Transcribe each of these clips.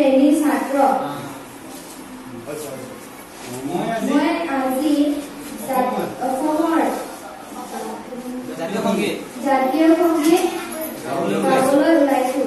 শ্ৰেণীৰ ছাত্ৰ মই আজি অসমৰ জাতীয় সংগীত গাবলৈ ওলাইছো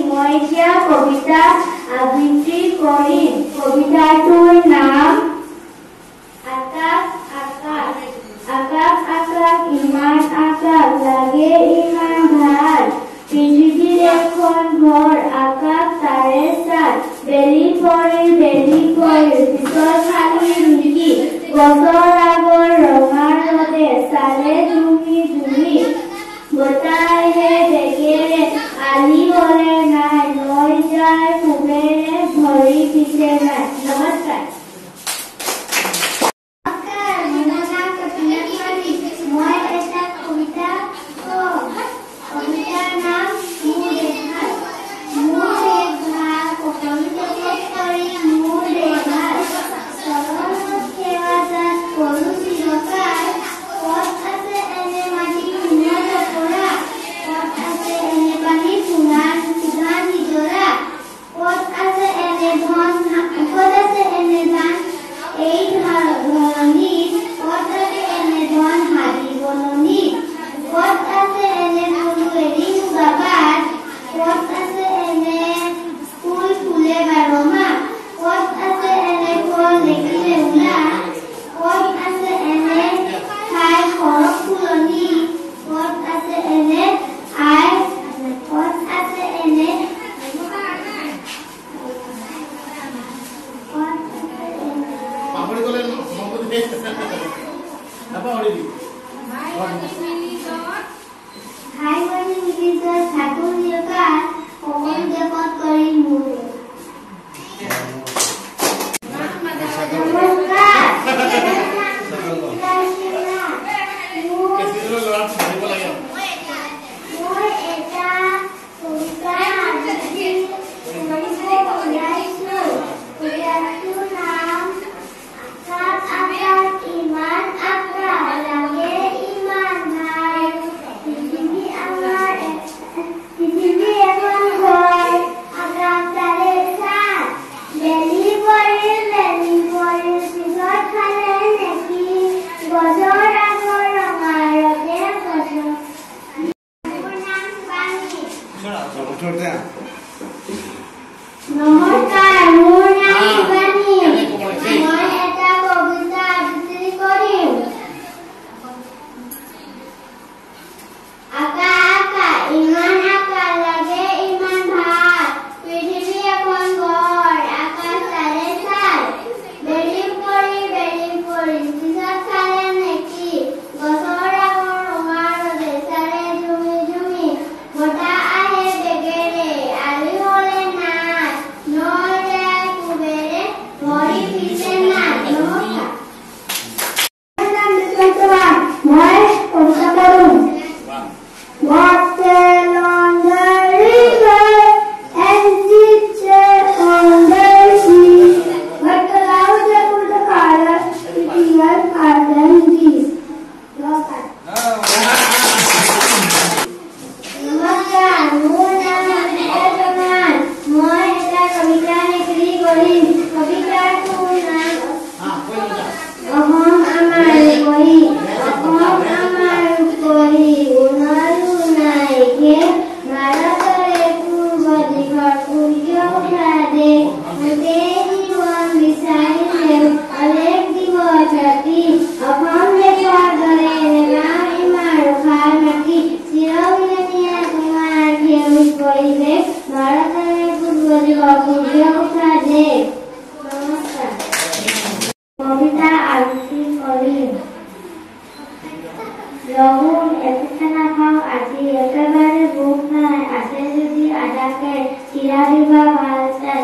মই এতিয়া কবিতা আবৃত্তি কৰিম কবিতাটোৰ নাম আকাশ আকাশ আকাশ আকাশ ইমান আকাশ লাগে ইমান ভাল পৃথিৱীৰ এখন ঘৰ আকাশ তাৰে চাত বেলি পৰি পিছত খালি নেকি গছৰ আগৰ ৰঙা ৰ'দে চালে তুমি বতাহে দেখেৰে আলি বলে নাই লৈ যায় কুবেৰে ভৰি পিছে নাই নমস্কাৰ Apa ভাই বনি মিলিত ঠাকুৰ দেউতা অমল দেৱত কৰি মোৰ নমস্কাৰ মোৰ নাম শিৱানী মই এটা কবিতা আবৃত্তি কৰিম আকা আকা ইমান আকা লাগে ইমান ভাল পৃথিৱী এখন ঘৰ আকাশ তাৰে চাই বেলি পৰি পিছত খালে নেকি গছৰ আগৰ ৰঙা ৰ'দে চাৰে ঝুমি ঝুমি বতাহ আহে বেগেৰে আলি হলে নাই নৈ যায় কুবেৰে ভৰি পিছে নাই নমস্কাৰ মই কবিতা কৰোঁ What along the river and teacher on the sea, but the louder to the color, it is hard than this. Namaskar, মোৰ নাম বিকাশমান মই এটা কবিতা লিখি কৰিম কবিতাটোৰ নাম অসম আমাৰ ৰূপহী অসম আমাৰ ৰূপহী উনৰো নাইকে ভাৰতৰে পূৰ্ব দিশৰ সূৰ্য উঠা দেশ গোটেই জীৱন বিচাৰিলেও অলেখ দিৱস ৰাতি অসম দেশৰ দৰে নেগাওঁ ইমান ৰসাল মাটি চিৰবিলীয়া তোমাৰ সেউজ পৰিৱেশ ভাৰতৰে পূৰ্ব দিশৰ সূৰ্য উঠা দেশ নমস্কাৰ কবিতা আবৃত্তি কৰিম লঘুন একোটা নাখাওঁ আজি একেবাৰে ভোক নাই আছে যদি আদাকে চিৰা দিবা ভাল চাই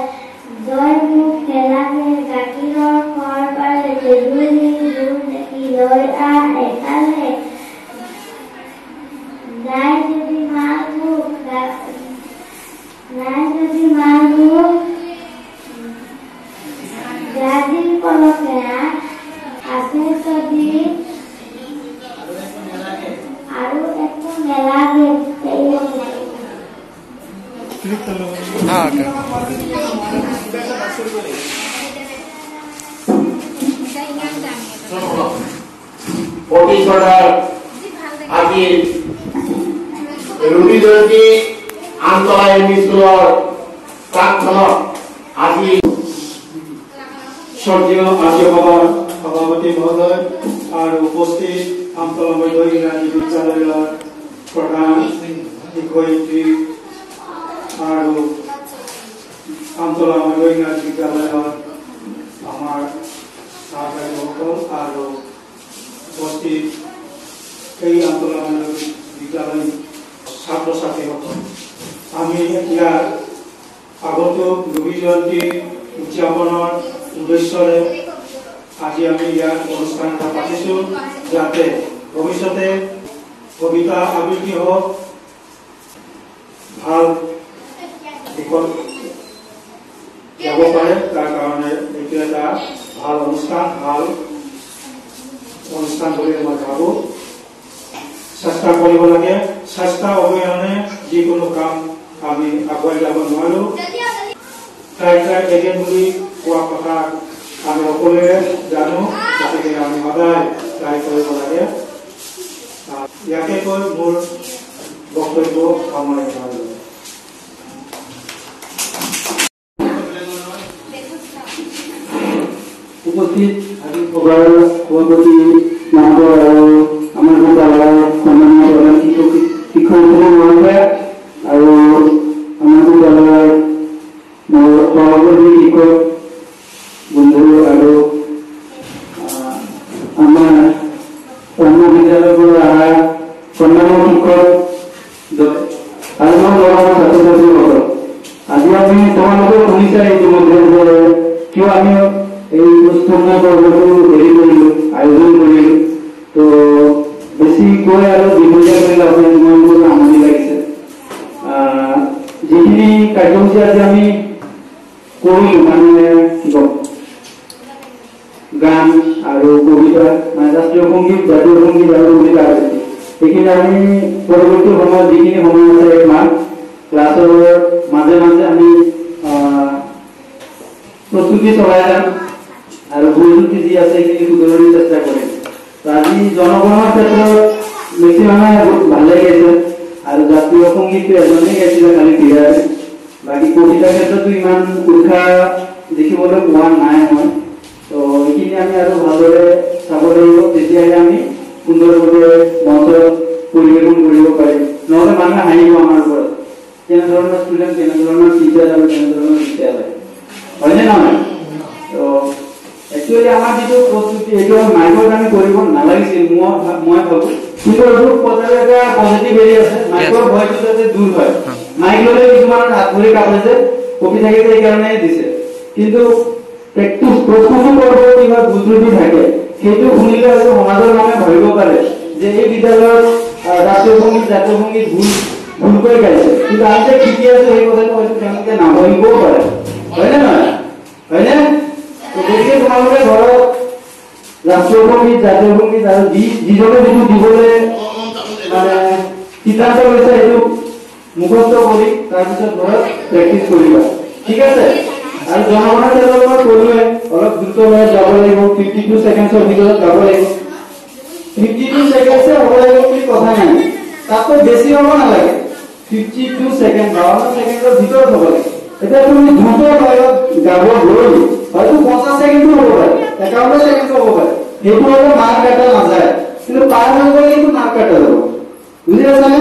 জয় মোক খেলাকে গাখীৰৰ খৰ পাৰে তেজুলি দূৰ দেখি লৈ আহ একালে নাই যদি মালভোগ গাজীৰ পলকে আছে যদি আৰু একো নেলাগে প্ৰতিষ্ঠাৰ আজি ৰবি জয়ন্তী আন্তঃ স্কুলৰ প্ৰাক্তনত আজি স্বৰ্গীয় আৰ্য সভাৰ সভাপতি মহোদয় আৰু উপস্থিত আমতলা ইংৰাজী বিদ্যালয়ৰ প্ৰধান শিক্ষয়িত্ৰী আৰু আমতলা ইংৰাজী বিদ্যালয়ৰ আমাৰ সহকাৰীসকল আৰু উপস্থিত এই আমতলা বিদ্যালয় ছাত্ৰ ছাত্ৰীসকল আমি ইয়াৰ আগন্তুক ৰবি জয়ন্তী উদযাপনৰ উদ্দেশ্যৰে আজি আমি ইয়াৰ অনুষ্ঠান এটা পাতিছোঁ যাতে ভৱিষ্যতে কবিতা আবৃত্তি হওক ভাল দিশত যাব পাৰে তাৰ কাৰণে এইটো এটা ভাল অনুষ্ঠান বুলি মই ভাবোঁ চেষ্টা কৰিব লাগে চেষ্টা অবিহনে যিকোনো কাম আমি আগুৱাই যাব নোৱাৰোঁ ট্ৰাই এগেইন বুলি কোৱা কথা আমি সকলোৱে জানো গতিকে আমি সদায় ট্ৰাই কৰিব লাগে ইয়াকে কৈ মোৰ বক্তব্য সামৰণি মাৰিলোঁ উপস্থিত আজি সভাৰ সভাপতি মহোদয় আৰু আমাৰ বিদ্যালয়ৰ সন্মানীয় প্ৰধান শিক্ষকসকল মহোদয় আৰু আমাৰ বিদ্যালয়ৰ মোৰ সহযোগী শিক্ষক বন্ধু আৰু আমাৰ গ্ৰাম্য বিদ্যালয়ৰ পৰা অহা সন্মানীয় শিক্ষক আৰু ছাত্ৰ ছাত্ৰীসকল, আজি আমি তোমালোকে শুনিছা ইতিমধ্যে যে কিয় আমি এই পুষ্পময় পৰ্বটো হেৰি কৰিলো, আয়োজন কৰিলো। তো বেছিকৈ আৰু দীঘলীয়া কৰি লাভ নাই, তোমালোকৰ আমনি লাগিছে। যিখিনি কাৰ্যসূচী আজি আমি কৰিলো, মানে কি কম, গান আৰু কবিতা, মানে ৰাষ্ট্ৰীয় সংগীত, জাতীয় সংগীত আৰু কবিতা আছে, সেইখিনি আমি পৰৱৰ্তী সময়ত যিখিনি সময় আছে এক মাহ ক্লাছৰ মাজে মাজে আমি প্ৰস্তুতি চলাই যাম আৰু প্ৰস্তুতি যি আছে সেইখিনি শুধৰণিৰ চেষ্টা কৰিম। আজি জনগণৰ ক্ষেত্ৰত মেক্সিমামে ভালে গাইছে আৰু জাতীয় সংগীতটো এজনেই গাইছিলে খালি বিৰাট। বাকী কবিতাৰ ক্ষেত্ৰতো ইমান উৎসাহ দেখিবলৈ পোৱা নাই মই। তো এইখিনি আমি আৰু ভালদৰে চাব লাগিব, তেতিয়াহে আমি সুন্দৰভাৱে মঞ্চত পৰিৱেশন কৰিব পাৰিম। নহ'লে মানুহে হাঁহিব আমাৰ ওপৰত, কেনেধৰণৰ ষ্টুডেণ্ট, কেনেধৰণৰ টিচাৰ আৰু কেনেধৰণৰ বিদ্যালয়, হয়নে নহয়? তো একচুৱেলি আমাৰ যিটো প্ৰস্তুতি এইটো মাইকত আমি কৰিব নালাগিছিল, মই ভাবো। কিন্তু এইটো এটা পজিটিভ হেৰি আছে, মাইকৰ ভয়টো যাতে দূৰ হয়। মাইক ল'লে কিছুমানৰ হাত ভৰি কাপে যে, কপি থাকে যে, এইকাৰণে দিছে। কিন্তু প্ৰস্তুতি কৰিব কিবা বুজুৰ্গী থাকে, সেইটো শুনিলে হয়তো সমাজৰ মানুহে ভাবিব পাৰে যে এই বিদ্যালয়ত ৰাষ্ট্ৰীয় সংগীত, জাতীয় সংগীত ভুলকৈ গাইছে। কিন্তু আমি যে শিকি আছো সেই কথাটো হয়তো তেওঁলোকে নাভাবিবও পাৰে, হয়নে নহয়? হয়নে? গতিকে তোমালোকে ঘৰত ৰাষ্ট্ৰীয় সংগীত, জাতীয় সংগীত আৰু যিজনে যিটো দিবলৈ মানে সিদ্ধান্ত লৈছে সেইটো মুখস্থ কৰি তাৰপিছত ঘৰত প্ৰেক্টিচ কৰিবা, ঠিক আছে? আৰু জনগণৰ ক্ষেত্ৰত মই ক'লোৱে অলপ দ্ৰুতভাৱে যাব লাগিব, 52 ছেকেণ্ডৰ ভিতৰত যাব লাগিব। 52 ছেকেণ্ডে হ'ব লাগিব বুলি কথা নাই, তাতকৈ বেছি হ'ব নালাগে। 52 ছেকেণ্ড, 52 ছেকেণ্ডৰ ভিতৰত হ'ব লাগে। এতিয়া তুমি দ্ৰুত গাব গ'ল হয়তো 50 ছেকেণ্ডো হ'ব পাৰে, 51 ছেকেণ্ডো হ'ব পাৰে, সেইটো হ'লে মাৰ্ক কাটা নাযায়। কিন্তু পাৰ হৈ গ'লে কিন্তু মাৰ্ক কাটা যাব, বুজি পাইছানে?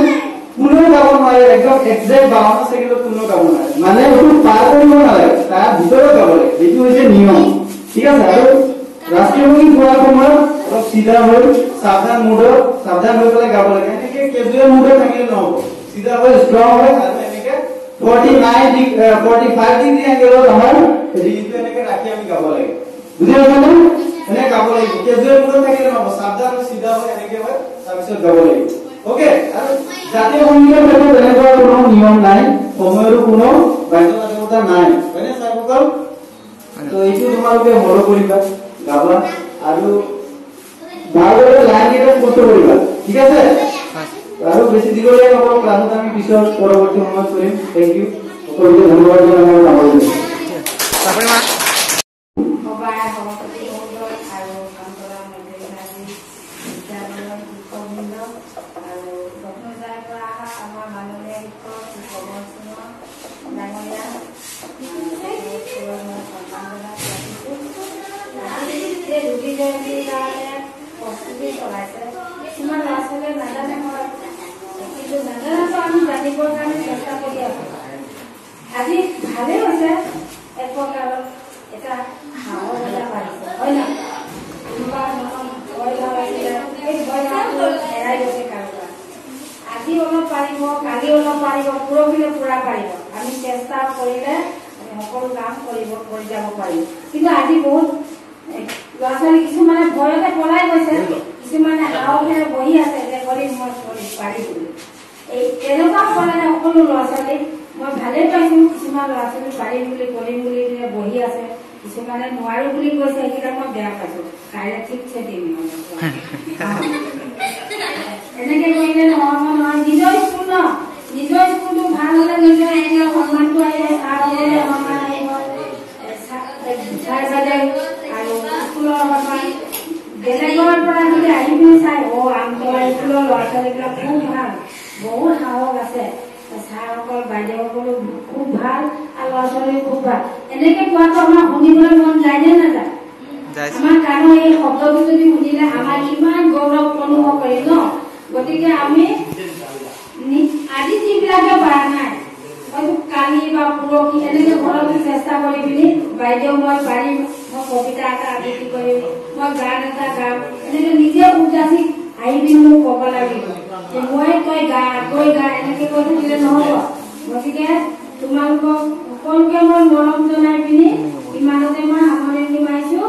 কোনেও গাব নোৱাৰে একদম এক্সাক্ট 52 ছেকেণ্ডত কোনেও গাব নোৱাৰে, মানে সেইটো পাৰ কৰিব নালাগে, তাৰ ভিতৰত গাব লাগে, সেইটো হৈছে নিয়ম, ঠিক আছে? আৰু ৰাষ্ট্ৰীয় সংগীত গোৱাৰ সময়ত অলপ চিধা হৈ সাৱধান মুডত সাৱধান হৈ পেলাই গাব লাগে। এনেকে কেজুৱেল মুডত থাকিলে নহ'ব, চিধা হৈ ষ্ট্ৰং হৈ আৰু এনেকে 45 ডিগ্ৰী এংগেলত আমাৰ ৰিলটো এনেকে ৰাখি আমি গাব লাগে, বুজি পাইছানে? এনে গাব লাগিব, কেজুৱেল মুডত থাকিলে নহ'ব, সাৱধান হৈ চিধা হৈ এনেকে হৈ তাৰপিছত গাব লাগিব, ওকে? আৰু জাতীয় সংগীতৰ ক্ষেত্ৰত তেনেকুৱা কোনো নিয়ম নাই, সময়ৰো কোনো বাধ্যবাধকতা নাই, হয়নে ছাৰসকল? তো এইটো তোমালোকে ফলো কৰিবা, গাবা আৰু ভালদৰে লাইন কেইটা স্পষ্ট কৰিবা, ঠিক আছে? আৰু বেছি দীঘলীয়া নকৰোঁ, ক্লাছত আমি পিছত পৰৱৰ্তী সময়ত কৰিম। থেংক ইউ, সকলোকে ধন্যবাদ জনাই মই সামৰিছোঁ। আজি ভালে হৈছে, এক প্ৰকাৰৰ এটা হাঁহৰ এটা পাৰিছে, হয় না? হেৰাই গৈছে কাৰোবাৰ, আজি অলপ পাৰিব, কালি অলপ পাৰিব, পৰহিলে পুৰা পাৰিব। আমি চেষ্টা কৰিলে আমি সকলো কাম কৰি যাব পাৰিম। কিন্তু আজি বহুত ল'ৰা ছোৱালী কিছুমানে ভয়তে পলাই গৈছে, কিছুমানে হাঁহকে বহি আছে যে কৰিম মই পাৰিম বুলি। এই তেনেকুৱা পলাই সকলো ল'ৰা ছোৱালী মই ভালে পাইছো। কিছুমান ল'ৰা ছোৱালী পাৰিম বুলি কৰিম বুলি বহি আছে, কিছুমানে নোৱাৰো বুলি কৈছে, সেইকেইটা মই বেয়া পাইছো। কাইলৈ ঠিকছে দিম, এনেকে কৰিলে নহ'ব নহয়। নিজৰ স্কুল ন, নিজৰ স্কুলটো ভাল হ'লে নিজৰ এতিয়া সন্মানটো আহিব, ছাৰ হ'লে সন্মান আহিব, ছাৰ বাইদেউ আৰু স্কুলৰ সন্মান। বেলেগৰ পৰা যদি আহি পিনি চাই আমতলা স্কুলৰ ল'ৰা ছোৱালীবিলাক খুব ভাল, বহুত সাহস আছে, ছাৰসকল বাইদেউসকলো খুব ভাল আৰু ল'ৰা ছোৱালী খুব ভাল, এনেকে কোৱাটো আমাৰ শুনিবলৈ মন যায় নে নাযায়? আমাৰ কাণৰ এই শব্দটো যদি শুনিলে আমাৰ কিমান গৌৰৱ অনুভৱ কৰিম ন। গতিকে আমি আজি যিবিলাকে পৰা নাই, হয়তো কালি বা পৰহি এনেকে ঘৰত চেষ্টা কৰি পিনি বাইদেউ মই পাৰিম, মই কবিতা এটা আবৃত্তি কৰিম, মই গান এটা গাম, এনেকে নিজে উদাসী আহি পিনি মোক ক'ব লাগিব যে মই তই গা এনেকে কৈ থাকিলে নহ'ব। গতিকে তোমালোকক সকলোকে মই মৰম জনাই পিনি ইমানতে মই সামৰণি মাৰিছো।